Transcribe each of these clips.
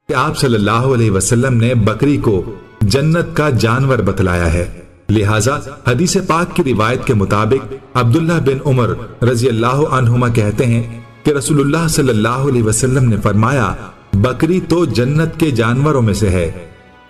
कि आप सल्लल्लाहु अलैहि वसल्लम ने बकरी को जन्नत का जानवर बतलाया है। लिहाजा हदीस पाक की रिवायत के मुताबिक अब्दुल्लाह बिन उमर रजी अल्लाह अन्हुमा कहते हैं कि रसूलुल्लाह सल्लल्लाहु अलैहि वसल्लम ने फरमाया, बकरी तो जन्नत के जानवरों में से है।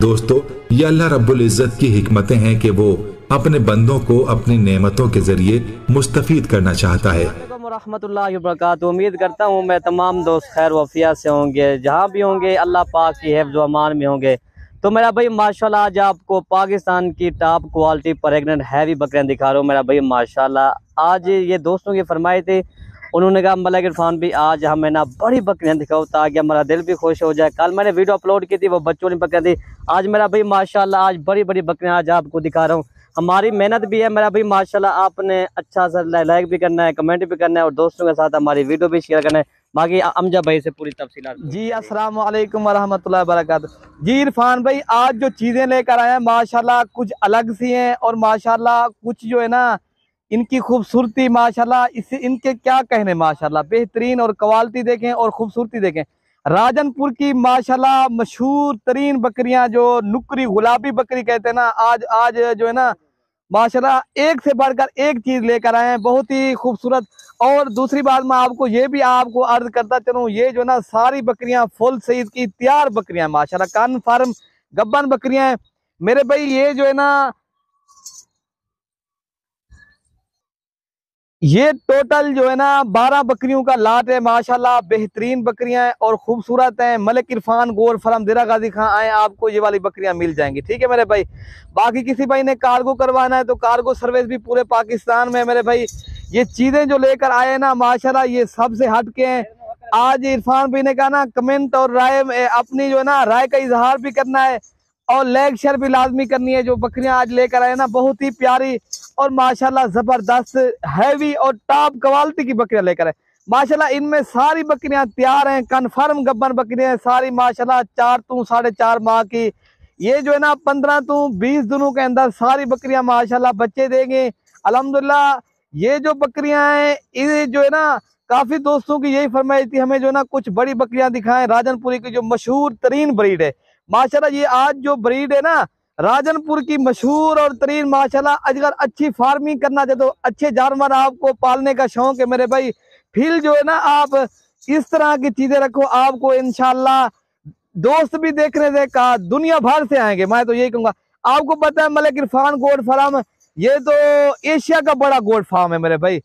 दोस्तों, ये अल्लाह रब्बुल इज्जत की हिकमतें हैं कि वो अपने बंदों को अपनी नेमतों के जरिए मुस्तफीद करना चाहता है। रहमतुल्लाहि व बरकातहू। उम्मीद करता हूँ मैं तमाम दोस्त खैर वफिया से होंगे, जहाँ भी होंगे अल्लाह पाक की हिफ्ज़ व अमान में होंगे। तो मेरा भाई माशाल्लाह आज आपको पाकिस्तान की टॉप क्वालिटी प्रेग्नेंट हैवी बकरियां दिखा रहा हूँ। मेरा भाई माशाल्लाह आज ये दोस्तों की फरमाई थी, उन्होंने कहा मलिक इरफान भी आज हमें ना बड़ी बकरियां दिखाओ ताकि हमारा दिल भी खुश हो जाए। कल मैंने वीडियो अपलोड की थी, वो बच्चों ने बकरियां थी। आज मेरा भाई माशाल्लाह आज बड़ी बड़ी बकरियां आज आपको दिखा रहा हूँ। हमारी मेहनत भी है मेरा भाई माशाल्लाह, आपने अच्छा सा लाइक भी करना है, कमेंट भी करना है और दोस्तों के साथ हमारी वीडियो भी शेयर करना है। बाकी अमजा भाई से पूरी तफसीलात। जी अस्सलाम वालेकुम वरहमतुल्लाहि वबरकातुहू। जी इरफान भाई आज जो चीज़ें लेकर आए हैं माशाल्लाह कुछ अलग सी हैं और माशाल्लाह कुछ जो है ना इनकी खूबसूरती माशाल्लाह इससे इनके क्या कहने माशाल्लाह बेहतरीन और क्वालिटी देखें और खूबसूरती देखें। राजनपुर की माशाल्लाह मशहूर तरीन बकरियां जो नुकरी गुलाबी बकरी कहते हैं ना, आज आज जो है ना माशाल्लाह एक से बढ़कर एक चीज लेकर आए हैं, बहुत ही खूबसूरत। और दूसरी बात मैं आपको ये भी आपको अर्ज करता चलूँ, ये जो ना सारी बकरियां फुल सईद की तैयार बकरियां माशाल्लाह कन्फर्म गब्बन बकरियां हैं मेरे भाई। ये जो है ना ये टोटल जो है ना 12 बकरियों का लाट है माशाल्लाह। बेहतरीन बकरियां हैं और खूबसूरत हैं। मलिक इरफान गोल्ड फार्म देरा गाजी खां आए, आपको ये वाली बकरियां मिल जाएंगी, ठीक है मेरे भाई। बाकी किसी भाई ने कार्गो करवाना है तो कार्गो सर्विस भी पूरे पाकिस्तान में है मेरे भाई। ये चीजें जो लेकर आए ना माशाल्लाह ये सबसे हट के हैं। आज इरफान भाई ने कहा ना कमेंट और राय अपनी जो है ना राय का इजहार भी करना है और लाइक शेयर भी लाजमी करनी है। जो बकरियां आज लेकर आए ना बहुत ही प्यारी और माशाल्लाह जबरदस्त हैवी और टॉप क्वालिटी की बकरियां लेकर आए माशाल्लाह। इनमें सारी बकरियां तैयार हैं, कन्फर्म गब्बर बकरियां हैं सारी माशाल्लाह। 4 to 4.5 माह की ये जो है ना 15 to 20 दिनों के अंदर सारी बकरियां माशाल्लाह बच्चे देंगे अल्हम्दुलिल्लाह। ये जो बकरियां हैं ये जो है ना काफी दोस्तों की यही फरमाइश थी हमें जो ना कुछ बड़ी बकरियां दिखाएं। राजनपुरी की जो मशहूर तरीन ब्रीड है माशाल्लाह, ये आज जो ब्रीड है ना राजनपुर की मशहूर और तरीन माशाल्लाह। अगर अच्छी फार्मिंग करना चाहते तो अच्छे जानवर आपको पालने का शौक है मेरे भाई, फिर जो है ना आप इस तरह की चीजें रखो, आपको इंशाल्लाह दोस्त भी देखने से कहा दुनिया भर से आएंगे। मैं तो यही कहूंगा, आपको पता है मलिक इरफान गोल्ड फार्म ये तो एशिया का बड़ा गोल्ड फार्म है मेरे भाई।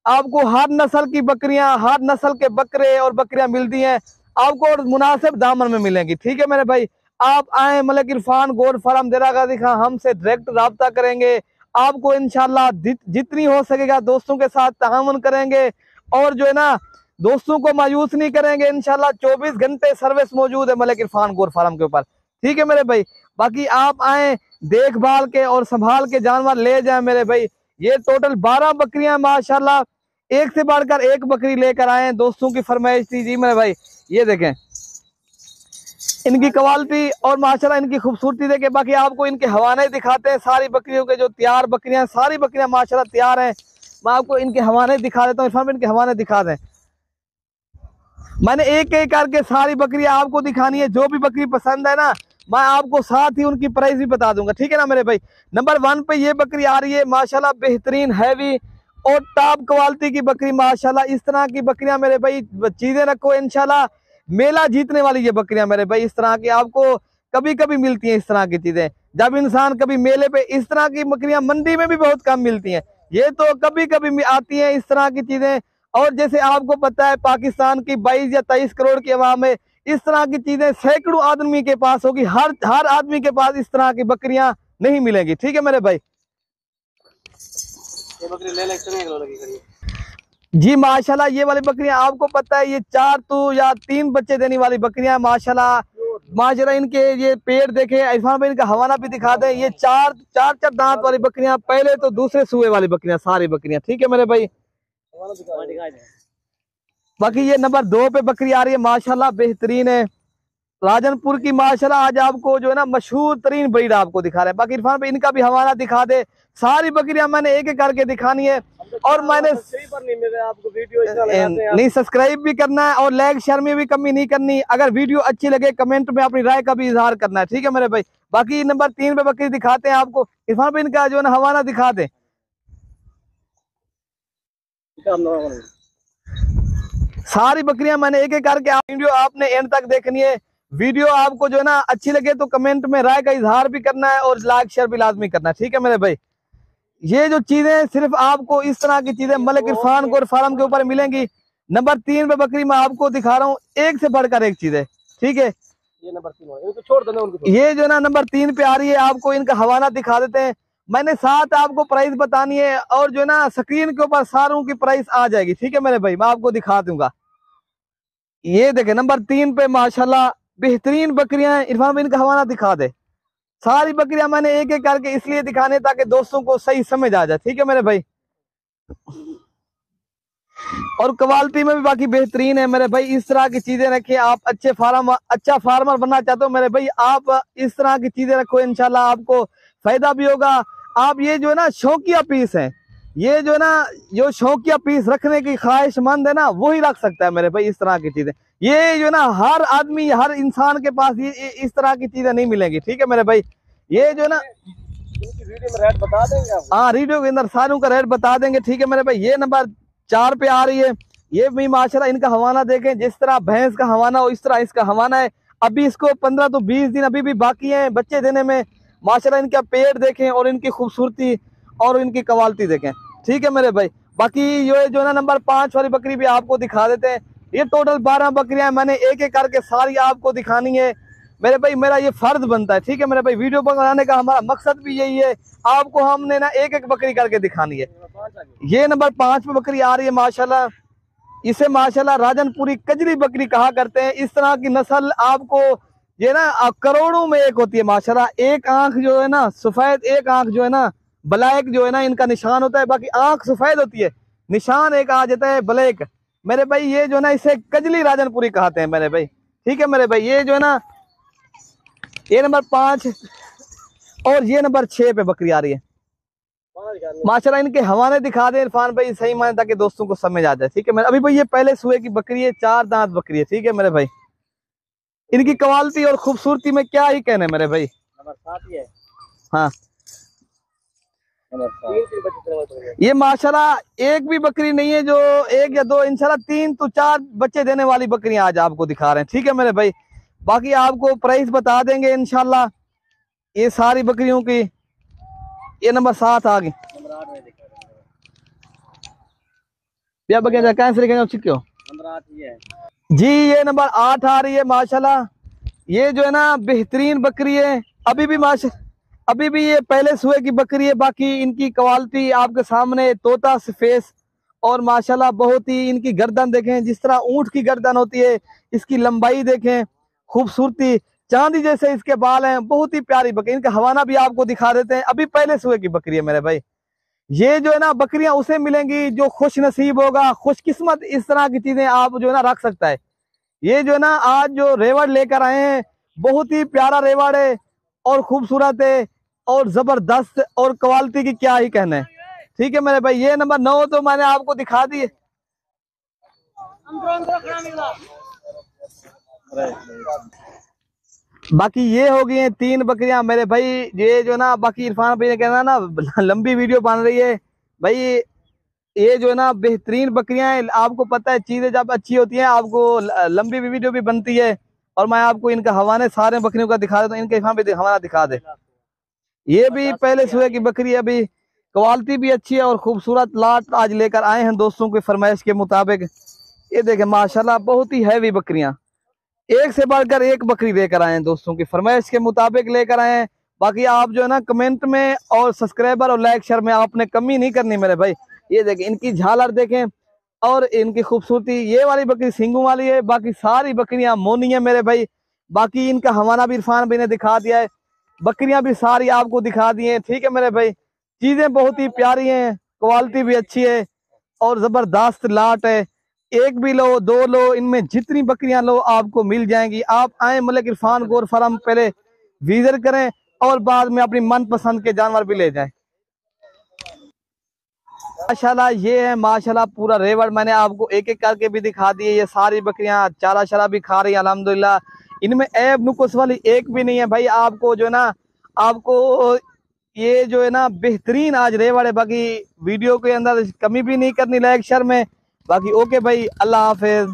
आपको हर नस्ल की बकरियां हर नस्ल के बकरे और बकरियां मिलती हैं आपको और मुनासिब दामन में मिलेंगी, ठीक है मेरे भाई। आप आए मलिक इरफान गोल्ड फार्म देरा गाजी खां, हमसे डायरेक्ट राब्ता करेंगे। आपको इंशाल्लाह जितनी हो सकेगा दोस्तों के साथ ताउन करेंगे और जो है ना दोस्तों को मायूस नहीं करेंगे। इंशाल्लाह 24 घंटे सर्विस मौजूद है मलिक इरफान गोल्ड फार्म के ऊपर, ठीक है मेरे भाई। बाकी आप आए देखभाल के और संभाल के जानवर ले जाए मेरे भाई। ये टोटल 12 बकरियां माशाल्लाह, एक से बढ़कर एक बकरी लेकर आए हैं, दोस्तों की फरमाइश थी। जी मेरे भाई ये देखें इनकी क्वालिटी और माशाल्लाह इनकी खूबसूरती देखे। बाकी आपको इनके हवाने दिखाते हैं सारी बकरियों के जो तैयार बकरियां, सारी बकरियां माशाल्लाह तैयार हैं। मैं आपको इनके हवाने दिखा देता हूँ, इरफान इनके हवाने दिखा दें। मैंने एक एक करके सारी बकरियां आपको दिखानी है, जो भी बकरी पसंद है ना मैं आपको साथ ही उनकी प्राइस भी बता दूंगा, ठीक है ना मेरे भाई। नंबर 1 पे ये बकरी आ रही है माशाल्लाह, बेहतरीन हैवी और टॉप क्वालिटी की बकरी माशाल्लाह। इस तरह की बकरियां मेरे भाई चीजें रखो इंशाल्लाह मेला जीतने वाली ये बकरियां मेरे भाई। इस तरह की आपको कभी कभी मिलती हैं इस तरह की चीजें, जब इंसान कभी मेले पे इस तरह की बकरियां मंडी में भी बहुत कम मिलती हैं, ये तो कभी कभी आती हैं इस तरह की चीजें। और जैसे आपको पता है पाकिस्तान की 22 या 23 करोड़ की आवाम में इस तरह की चीजें सैकड़ों आदमी के पास होगी, हर आदमी के पास इस तरह की बकरियां नहीं मिलेंगी, ठीक है मेरे भाई। ये बकरी ले ले जी माशाल्लाह। ये वाली बकरियां आपको पता है ये 4 to या 3 बच्चे देने वाली बकरियां माशाल्लाह। माशाल्लाह इनके ये पेड़ देखे, इरफान भाई इनका हवाना भी दिखा दें। ये चार दांत वाली बकरियां, पहले तो दूसरे सूए वाली बकरियां सारी बकरियां, ठीक है मेरे भाई। बाकी ये नंबर 2 पे बकरी आ रही है माशाल्लाह, बेहतरीन है राजनपुर की माशाल्लाह आज आपको जो है ना मशहूर तरीन ब्रीड आपको दिखा रहे हैं। बाकी इरफान भाई इनका भी हवाला दिखा दे। सारी बकरियां मैंने एक एक करके दिखानी है और मैंने आपको वीडियो नहीं सब्सक्राइब भी करना है और लाइक शेयर में भी कमी नहीं करनी। अगर वीडियो अच्छी लगे कमेंट में अपनी राय का भी इजहार करना है, ठीक है मेरे भाई। बाकी नंबर 3 पे बकरी दिखाते हैं आपको। इरफान भाई इनका जो है ना हवाला दिखा दे। सारी बकरियां मैंने एक एक करके वीडियो आपने एंड तक देखनी है। वीडियो आपको जो है ना अच्छी लगे तो कमेंट में राय का इजहार भी करना है और लाइक शेयर भी लाजमी करना है, ठीक है मेरे भाई। ये जो चीजें सिर्फ आपको इस तरह की चीजें मलिक इरफान गोर फार्म के ऊपर मिलेंगी। नंबर 3 पे बकरी मैं आपको दिखा रहा हूँ, एक से बढ़कर एक चीज है, ठीक है। ये नंबर 3 इनको छोड़ दो ना, उनको ये जो है ना नंबर 3 पे आ रही है, आपको इनका हवाला दिखा देते हैं। मैंने साथ आपको प्राइस बतानी है और जो है ना स्क्रीन के ऊपर सारों की प्राइस आ जाएगी, ठीक है मेरे भाई। मैं आपको दिखा दूंगा। ये देखे नंबर 3 पे माशाल्लाह बेहतरीन बकरियां हैं। इरफान भाई इनका हवाला दिखा दे। सारी बकरियां मैंने एक एक करके इसलिए दिखाने ताकि दोस्तों को सही समझ आ जाए, ठीक है मेरे भाई। और क्वालिटी में भी बाकी बेहतरीन है मेरे भाई। इस तरह की चीजें रखिए आप। अच्छा फार्मर बनना चाहते हो मेरे भाई, आप इस तरह की चीजें रखो, इंशाल्लाह आपको फायदा भी होगा। आप ये जो है ना शौकिया पीस है, ये जो है ना जो शौकिया पीस रखने की ख्वाहिशमंद है ना वही रख सकता है मेरे भाई। इस तरह की चीजें ये जो है ना हर आदमी हर इंसान के पास ये इस तरह की चीजें नहीं मिलेंगी, ठीक है मेरे भाई। ये जो है ना वीडियो में रेट बता देंगे आप? हाँ वीडियो के अंदर सारों का रेट बता देंगे, ठीक है मेरे भाई। ये नंबर 4 पे आ रही है। ये भी माशाल्लाह इनका हवाना देखें, जिस तरह भैंस का हवाना हो इस तरह इसका हवाना है। अभी इसको 15 तो 20 दिन अभी भी बाकी है बच्चे देने में। माशाल्लाह इनका पेड़ देखें और इनकी खूबसूरती और इनकी क्वालिटी देखें, ठीक है मेरे भाई। बाकी ये जो है ना नंबर 5 वाली बकरी भी आपको दिखा देते हैं। ये टोटल 12 बकरियां मैंने एक एक करके सारी आपको दिखानी है मेरे भाई। मेरा ये फर्ज बनता है, ठीक है मेरे भाई। वीडियो बनाने का हमारा मकसद भी यही है, आपको हमने ना एक एक बकरी करके दिखानी है। ये नंबर 5 पे बकरी आ रही है माशाल्लाह। इसे माशाल्लाह राजनपुरी कजरी बकरी कहा करते हैं। इस तरह की नस्ल आपको ये ना करोड़ों में एक होती है माशाल्लाह। एक आंख जो है ना सफेद, एक आंख जो है ना ब्लैक जो है ना इनका निशान होता है। बाकी आंख सफेद होती है, निशान एक आ जाता है ब्लैक मेरे भाई। ये जो है ना इसे कजली राजनपुरी कहते हैं मेरे भाई, ठीक है मेरे भाई। ये जो है ना ये नंबर 5 और ये नंबर 6 पे बकरी आ रही है माशाल्लाह। इनके हवाले दिखा दे इरफान भाई सही माने ताकि दोस्तों को समझ आ जाए, ठीक है मेरे। अभी भाई ये पहले सुए की बकरी है, 4 दांत बकरी है, ठीक है मेरे भाई। इनकी क्वालिटी और खूबसूरती में क्या ही कहने मेरे भाई। नंबर 7 ही है। हाँ नंबर 7 ये माशाल्लाह एक भी बकरी नहीं है जो 1 या 2, इंशाल्लाह 3 तो 4 बच्चे देने वाली बकरियां आज आपको दिखा रहे हैं, ठीक है मेरे भाई। बाकी आपको प्राइस बता देंगे इंशाल्लाह ये सारी बकरियों की। ये नंबर 7 आ गई। नंबर 8 में दिखा रहे भैया बकरियां कैसे क्यों नंबर 8 ही है जी। ये नंबर 8 आ रही है माशाल्लाह। ये जो है ना बेहतरीन बकरी है। अभी भी ये पहले सुए की बकरी है। बाकी इनकी क्वालिटी आपके सामने तोता सफेस और माशाल्लाह बहुत ही इनकी गर्दन देखें, जिस तरह ऊंट की गर्दन होती है इसकी लंबाई देखें, खूबसूरती चांदी जैसे इसके बाल हैं। बहुत ही प्यारी बकरी। इनका हवाना भी आपको दिखा देते हैं। अभी पहले सुए की बकरी है मेरे भाई। ये जो है ना बकरियां उसे मिलेंगी जो खुश नसीब होगा, खुशकिस्मत इस तरह की चीजें आप जो है ना रख सकता है। ये जो है ना आज जो रेवड़ लेकर आए हैं बहुत ही प्यारा रेवड़ है और खूबसूरत है और जबरदस्त और क्वालिटी की क्या ही कहना है, ठीक है मेरे भाई। ये नंबर 9 तो मैंने आपको दिखा दी है। बाकी ये हो गई हैं 3 बकरियां मेरे भाई। ये जो ना बाकी इरफान भाई ने कहना ना लंबी वीडियो बन रही है भाई। ये जो है ना बेहतरीन बकरियां हैं। आपको पता है चीजें जब अच्छी होती हैं आपको लंबी वीडियो भी बनती है। और मैं आपको इनका हवाले सारे बकरियों का दिखा देता हूँ। इनके इरफान भाई हवाला दिखा दे। ये भी पहले सुबह की बकरी है। अभी क्वालिटी भी अच्छी है और खूबसूरत लाट आज लेकर आए हैं दोस्तों की फरमाइश के मुताबिक। ये देखें माशाल्लाह बहुत ही हैवी बकरियां, एक से बढ़कर एक बकरी लेकर आए हैं दोस्तों की फरमाइश के मुताबिक लेकर आए हैं। बाकी आप जो है ना कमेंट में और सब्सक्राइबर और लाइक शेयर में आपने कमी नहीं करनी मेरे भाई। ये देखें इनकी झालर देखें और इनकी खूबसूरती। ये वाली बकरी सिंगू वाली है, बाकी सारी बकरियां मोनी है मेरे भाई। बाकी इनका हवाना भी इरफान भाई ने दिखा दिया है, बकरियां भी सारी आपको दिखा दी हैं, ठीक है मेरे भाई। चीजें बहुत ही प्यारी हैं, क्वालिटी भी अच्छी है और जबरदस्त लाट है। एक भी लो, दो लो, इनमें जितनी बकरियां लो आपको मिल जाएंगी। आप आए मलिक इरफान गोर फार्म, पहले विजिट करें और बाद में अपनी मनपसंद के जानवर भी ले जाएं। माशाल्लाह ये है माशाल्लाह पूरा रेवड़, मैंने आपको एक एक करके भी दिखा दिए। ये सारी बकरियां चारा शरा भी खा रही है अल्हम्दुलिल्लाह, इनमें ऐब नुक्स वाली एक भी नहीं है भाई। आपको जो है ना, आपको ये जो है ना बेहतरीन आज रेवड़ है। बाकी वीडियो के अंदर कमी भी नहीं करनी लायक शर्म है। बाकी ओके भाई, अल्लाह हाफिज।